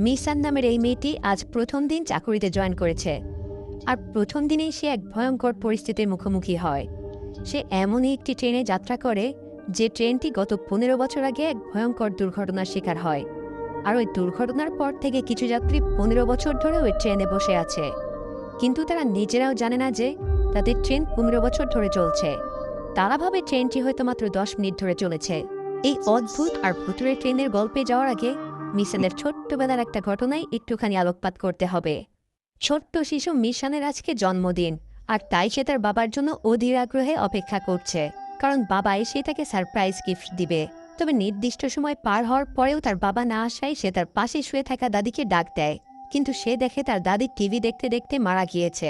মিসান নামের এই মেয়েটি আজ প্রথম দিন চাকুরিতে জয়েন করেছে। আর প্রথম দিনেই সে এক ভয়ঙ্কর পরিস্থিতির মুখোমুখি হয়। সে এমনই একটি ট্রেনে যাত্রা করে যে ট্রেনটি গত ১৫ বছর আগে এক ভয়ঙ্কর দুর্ঘটনার শিকার হয়। আর ওই দুর্ঘটনার পর থেকে কিছু যাত্রী ১৫ বছর ধরে ওই ট্রেনে বসে আছে, কিন্তু তারা নিজেরাও জানে না যে তাদের ট্রেন ১৫ বছর ধরে চলছে। তারা ভাবে ট্রেনটি হয়তো মাত্র ১০ মিনিট ধরে চলেছে। এই অদ্ভুত আর ভুতুরে ট্রেনের গল্পে যাওয়ার আগে মিশানের ছোট্টবেলার একটা ঘটনায় একটুখানি আলোকপাত করতে হবে। ছোট্ট শিশু মিশানের আজকে জন্মদিন, আর তাই সে তার বাবার জন্য অধীর আগ্রহে অপেক্ষা করছে, কারণ বাবা এসে তাকে সারপ্রাইজ গিফট দিবে। তবে নির্দিষ্ট সময় পার হওয়ার পরেও তার বাবা না আসায় সে তার পাশে শুয়ে থাকা দাদিকে ডাক দেয়, কিন্তু সে দেখে তার দাদি টিভি দেখতে দেখতে মারা গিয়েছে।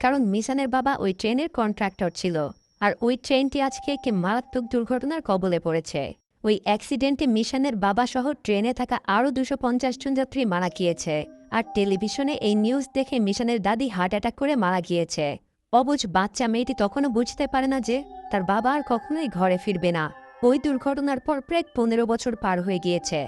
কারণ মিশানের বাবা ওই ট্রেনের কন্ট্রাক্টর ছিল, আর ওই ট্রেনটি আজকে একটি মারাত্মক দুর্ঘটনার কবলে পড়েছে। ওই অ্যাক্সিডেন্টে মিশানের বাবা সহ ট্রেনে থাকা আরও ২৫০ জন যাত্রী মারা গিয়েছে। আর টেলিভিশনে এই নিউজ দেখে মিশানের দাদি হার্ট অ্যাটাক করে মারা গিয়েছে। অবুঝ বাচ্চা মেয়েটি তখনও বুঝতে পারে না যে তার বাবা আর কখনোই ঘরে ফিরবে না। ওই দুর্ঘটনার পর প্রায় ১৫ বছর পার হয়ে গিয়েছে।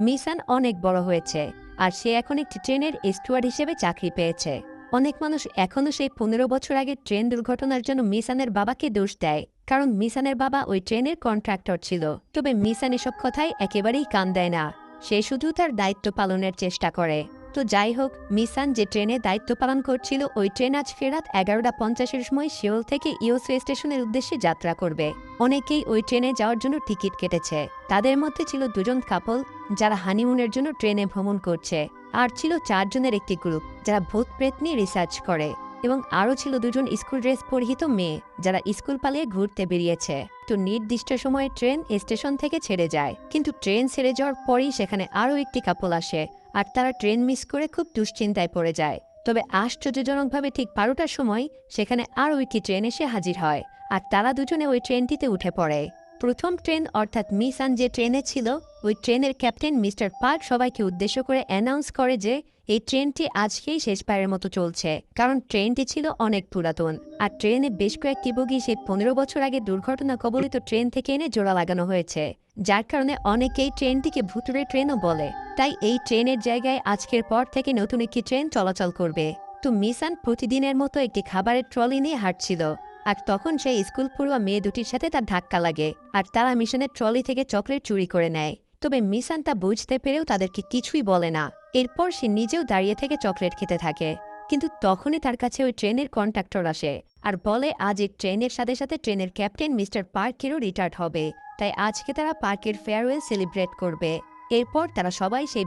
মিশান অনেক বড় হয়েছে, আর সে এখন একটি ট্রেনের স্টুয়ার্ড হিসেবে চাকরি পেয়েছে। অনেক মানুষ এখনও সেই ১৫ বছর আগের ট্রেন দুর্ঘটনার জন্য মিশানের বাবাকে দোষ দেয়, কারণ মিশানের বাবা ওই ট্রেনের কন্ট্রাক্টর ছিল। তবে মিশান এসব কথায় একেবারেই কান দেয় না, সে শুধু তার দায়িত্ব পালনের চেষ্টা করে। তো যাই হোক, মিশান যে ট্রেনে দায়িত্ব পালন করছিল ওই ট্রেন আজ ফেরাত ১১টা ৫০-এর সময় সিওল থেকে ইওসু স্টেশনের উদ্দেশ্যে যাত্রা করবে। অনেকেই ওই ট্রেনে যাওয়ার জন্য টিকিট কেটেছে। তাদের মধ্যে ছিল ২জন কাপল যারা হানিমুনের জন্য ট্রেনে ভ্রমণ করছে, আর ছিল ৪ জনের একটি গ্রুপ যারা ভূত প্রেত নিয়ে রিসার্চ করে, এবং আরও ছিল ২জন স্কুল ড্রেস পরিহিত মেয়ে যারা স্কুল পালিয়ে ঘুরতে বেরিয়েছে। তো নির্দিষ্ট সময়ে ট্রেন স্টেশন থেকে ছেড়ে যায়, কিন্তু ট্রেন ছেড়ে যাওয়ার পরেই সেখানে আরও একটি কাপল আসে, আর তারা ট্রেন মিস করে খুব দুশ্চিন্তায় পড়ে যায়। তবে আশ্চর্যজনকভাবে ঠিক ১২টার সময় সেখানে আরও একটি ট্রেন এসে হাজির হয়, আর তারা দুজনে ওই ট্রেনটিতে উঠে পড়ে। প্রথম ট্রেন অর্থাৎ মিশান যে ট্রেনে ছিল, ওই ট্রেনের ক্যাপ্টেন মিস্টার পার্ক সবাইকে উদ্দেশ্য করে অ্যানাউন্স করে যে এই ট্রেনটি আজকেই শেষবারের মতো চলছে, কারণ ট্রেনটি ছিল অনেক পুরাতন, আর ট্রেনে বেশ কয়েকটি বগি সেই ১৫ বছর আগে দুর্ঘটনা কবলিত ট্রেন থেকে এনে জোড়া লাগানো হয়েছে, যার কারণে অনেকেই ট্রেনটিকে ভুতুরে ট্রেনও বলে। তাই এই ট্রেনের জায়গায় আজকের পর থেকে নতুন একটি ট্রেন চলাচল করবে। তো মিশান প্রতিদিনের মতো একটি খাবারের ট্রলি নিয়ে হাঁটছিল, আর তখন সেই স্কুল পড়ুয়া মেয়ে দুটির সাথে তার ধাক্কা লাগে, আর তারা মিশনের ট্রলি থেকে চকলেট চুরি করে নেয়। তবে মিশান তা বুঝতে পেরেও তাদেরকে কিছুই বলে না। এরপর সে নিজেও দাঁড়িয়ে থেকে চকলেট খেতে থাকে, কিন্তু তখনই তার কাছে ওই ট্রেনের কন্ডাক্টর আসে আর বলে আজ এই ট্রেনের সাথে সাথে ট্রেনের ক্যাপ্টেন মিস্টার পার্কেরও রিটায়ার্ড হবে, তাই আজকে তারা পার্কের ফেয়ারওয়েল সেলিব্রেট করবে। এরপর তারা সবাই সেই